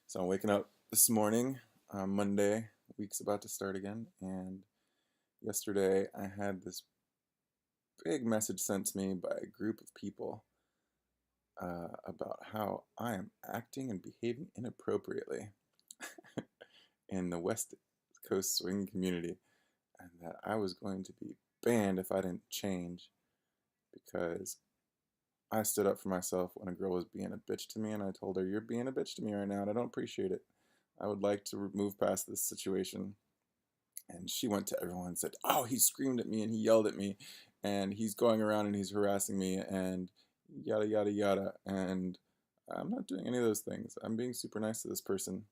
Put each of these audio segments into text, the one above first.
So I'm waking up this morning, Monday, week's about to start again, and yesterday I had this big message sent to me by a group of people about how I am acting and behaving inappropriately in the West Coast swing community, and that I was going to be banned if I didn't change because I stood up for myself when a girl was being a bitch to me, and I told her, "You're being a bitch to me right now, and I don't appreciate it. I would like to move past this situation." And she went to everyone and said, "Oh, he screamed at me and he yelled at me and he's going around and he's harassing me and yada, yada, yada." And I'm not doing any of those things. I'm being super nice to this person.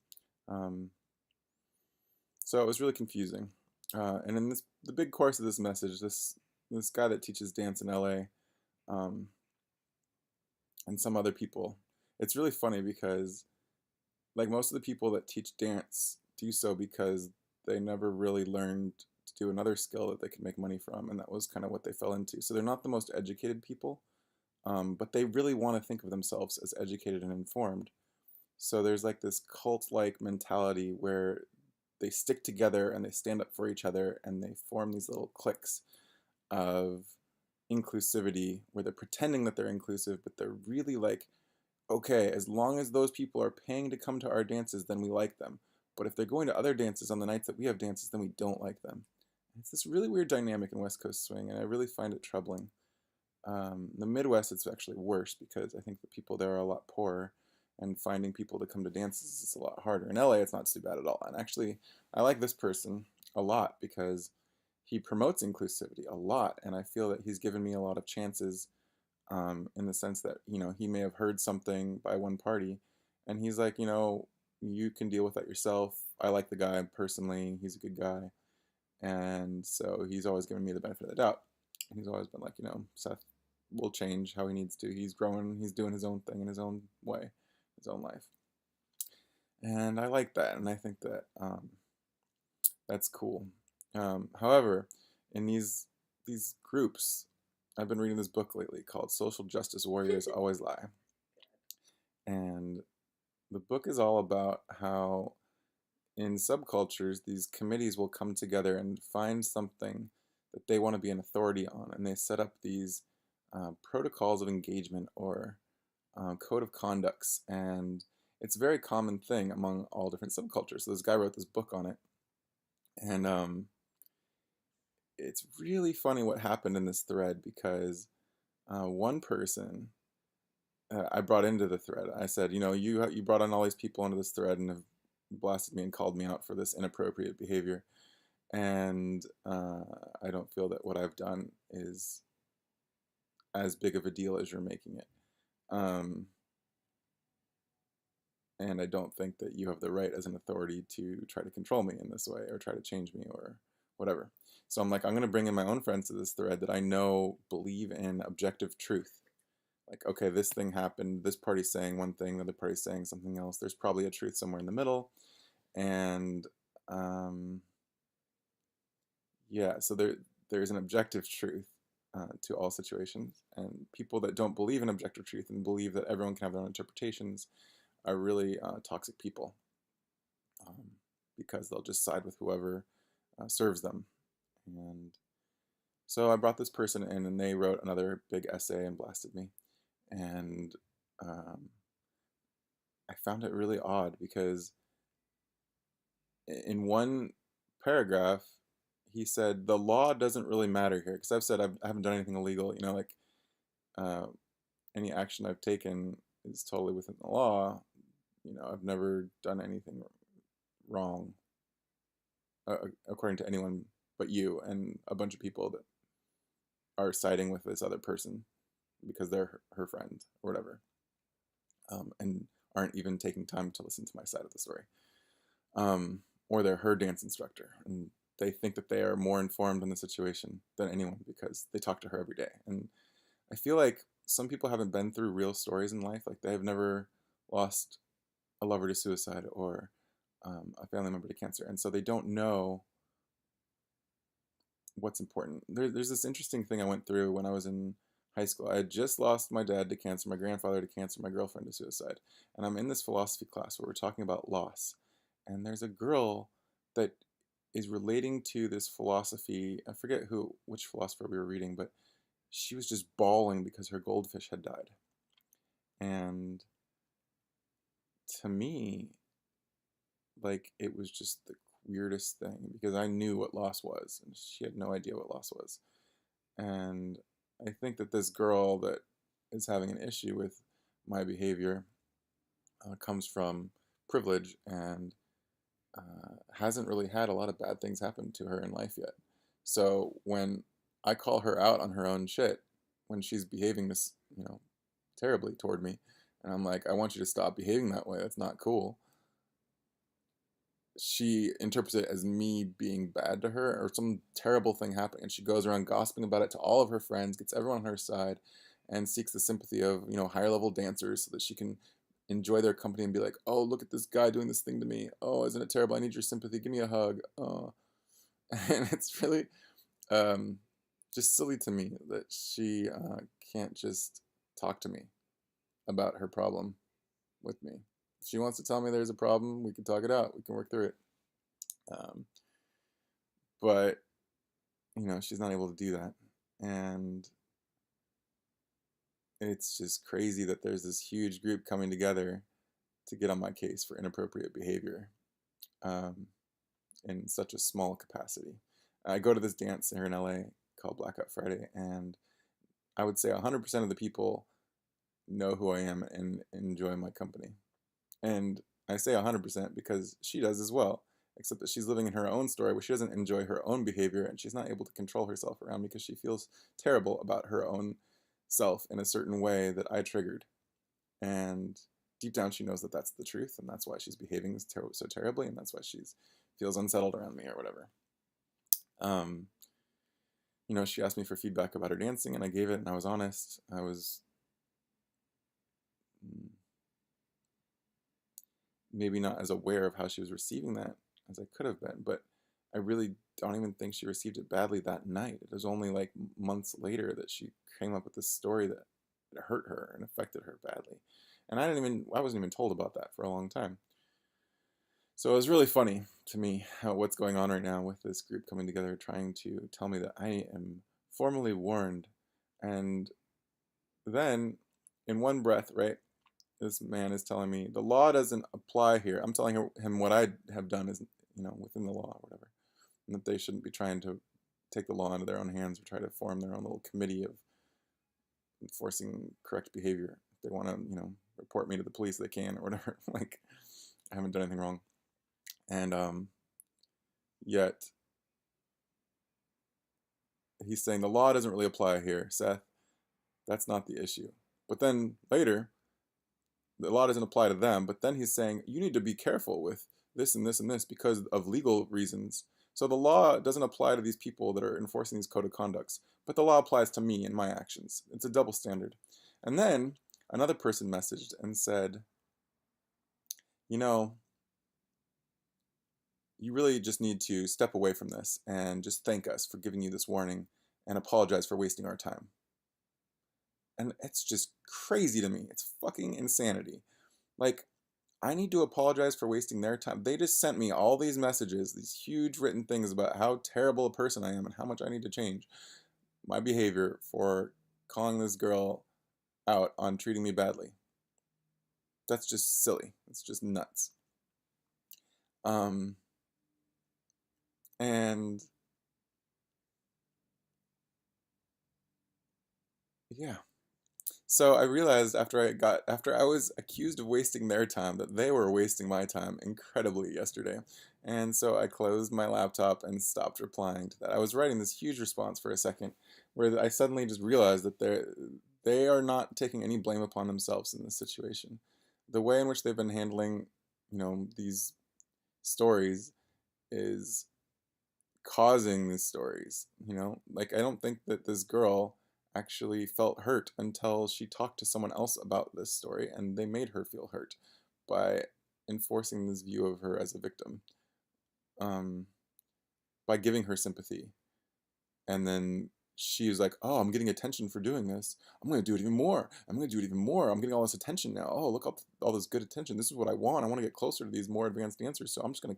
Um, so it was really confusing. And in the big course of this message, this guy that teaches dance in LA, um, and some other people, it's really funny because like most of the people that teach dance do so because they never really learned to do another skill that they could make money from, and that was kind of what they fell into. So they're not the most educated people, but they really want to think of themselves as educated and informed. So there's like this cult-like mentality where they stick together and they stand up for each other and they form these little cliques of inclusivity where they're pretending that they're inclusive, but they're really like, okay, as long as those people are paying to come to our dances, then we like them. But if they're going to other dances on the nights that we have dances, then we don't like them. It's this really weird dynamic in West Coast swing, and I really find it troubling. The Midwest, it's actually worse because I think the people there are a lot poorer, and finding people to come to dances is a lot harder. In LA, it's not too bad at all. And actually, I like this person a lot because he promotes inclusivity a lot, and I feel that he's given me a lot of chances, in the sense that he may have heard something by one party, and he's like, you can deal with that yourself. I like the guy personally; he's a good guy, and so he's always given me the benefit of the doubt. And he's always been like, Seth will change how he needs to. He's growing. He's doing his own thing in his own way, his own life, and I like that, and I think that that's cool. However, in these groups, I've been reading this book lately called Social Justice Warriors Always Lie. And the book is all about how in subcultures, these committees will come together and find something that they want to be an authority on. And they set up these protocols of engagement or code of conducts. And it's a very common thing among all different subcultures. So this guy wrote this book on it. And it's really funny what happened in this thread because one person I brought into the thread. I said, you brought on all these people into this thread and have blasted me and called me out for this inappropriate behavior, and I don't feel that what I've done is as big of a deal as you're making it. Um, and I don't think that you have the right as an authority to try to control me in this way or try to change me or whatever. So I'm like, I'm going to bring in my own friends to this thread that I know believe in objective truth. Like, okay, this thing happened, this party's saying one thing, the other party's saying something else. There's probably a truth somewhere in the middle. And yeah, so there's an objective truth to all situations. And people that don't believe in objective truth and believe that everyone can have their own interpretations are really toxic people, um, because they'll just side with whoever serves them. And so I brought this person in, and they wrote another big essay and blasted me. And um, I found it really odd because in one paragraph, he said the law doesn't really matter here because I've said I haven't done anything illegal. Like uh, any action I've taken is totally within the law. I've never done anything wrong, according to anyone but you and a bunch of people that are siding with this other person because they're her friend or whatever, and aren't even taking time to listen to my side of the story. Or they're her dance instructor, and they think that they are more informed in the situation than anyone because they talk to her every day. And I feel like some people haven't been through real stories in life, like they have never lost a lover to suicide or a family member to cancer, and so they don't know what's important. There's this interesting thing I went through when I was in high school. I had just lost my dad to cancer, my grandfather to cancer, my girlfriend to suicide. And I'm in this philosophy class where we're talking about loss. And there's a girl that is relating to this philosophy. I forget which philosopher we were reading, but she was just bawling because her goldfish had died. And to me, like, it was just the weirdest thing because I knew what loss was and she had no idea what loss was. And I think that this girl that is having an issue with my behavior comes from privilege and hasn't really had a lot of bad things happen to her in life yet. So when I call her out on her own shit, when she's behaving this, terribly toward me, and I'm like, I want you to stop behaving that way. That's not cool. She interprets it as me being bad to her or some terrible thing happening, and she goes around gossiping about it to all of her friends, gets everyone on her side, and seeks the sympathy of higher level dancers so that she can enjoy their company and be like, oh, look at this guy doing this thing to me. Oh, isn't it terrible? I need your sympathy. Give me a hug. Oh. And it's really just silly to me that she can't just talk to me about her problem with me. If she wants to tell me there's a problem, we can talk it out. We can work through it. Um, but she's not able to do that, and it's just crazy that there's this huge group coming together to get on my case for inappropriate behavior um, in such a small capacity. I go to this dance here in LA called Blackout Friday, and I would say 100% of the people know who I am and enjoy my company. And I say 100% because she does as well, except that she's living in her own story where she doesn't enjoy her own behavior and she's not able to control herself around me because she feels terrible about her own self in a certain way that I triggered. And deep down, she knows that that's the truth, and that's why she's behaving so terribly, and that's why she feels unsettled around me or whatever. Um, she asked me for feedback about her dancing, and I gave it, and I was honest. I was maybe not as aware of how she was receiving that as I could have been, but I really don't even think she received it badly that night. It was only like months later that she came up with this story that hurt her and affected her badly. And I wasn't even told about that for a long time. So it was really funny to me what's going on right now with this group coming together trying to tell me that I am formally warned. And then in one breath, right, this man is telling me the law doesn't apply here. I'm telling him what I have done is, within the law or whatever. And that they shouldn't be trying to take the law into their own hands or try to form their own little committee of enforcing correct behavior. If they want to, report me to the police, they can or whatever. Like, I haven't done anything wrong. And yet he's saying the law doesn't really apply here, Seth. That's not the issue. But then later, the law doesn't apply to them. But then he's saying you need to be careful with this and this and this because of legal reasons. So the law doesn't apply to these people that are enforcing these code of conducts, but the law applies to me and my actions. It's a double standard. And then another person messaged and said, you really just need to step away from this and just thank us for giving you this warning and apologize for wasting our time. And it's just crazy to me. It's fucking insanity. Like, I need to apologize for wasting their time. They just sent me all these messages, these huge written things about how terrible a person I am and how much I need to change my behavior for calling this girl out on treating me badly. That's just silly. It's just nuts. And yeah. So I realized after I was accused of wasting their time that they were wasting my time incredibly yesterday. And so I closed my laptop and stopped replying to that. I was writing this huge response for a second where I suddenly just realized that they are not taking any blame upon themselves in this situation. The way in which they've been handling, these stories is causing these stories, like I don't think that this girl actually felt hurt until she talked to someone else about this story and they made her feel hurt by enforcing this view of her as a victim, um, by giving her sympathy and then she was like, "Oh, I'm getting attention for doing this. I'm going to do it even more. I'm going to do it even more. I'm getting all this attention now. Oh, look all this good attention. This is what I want. I want to get closer to these more advanced dancers. So I'm just going to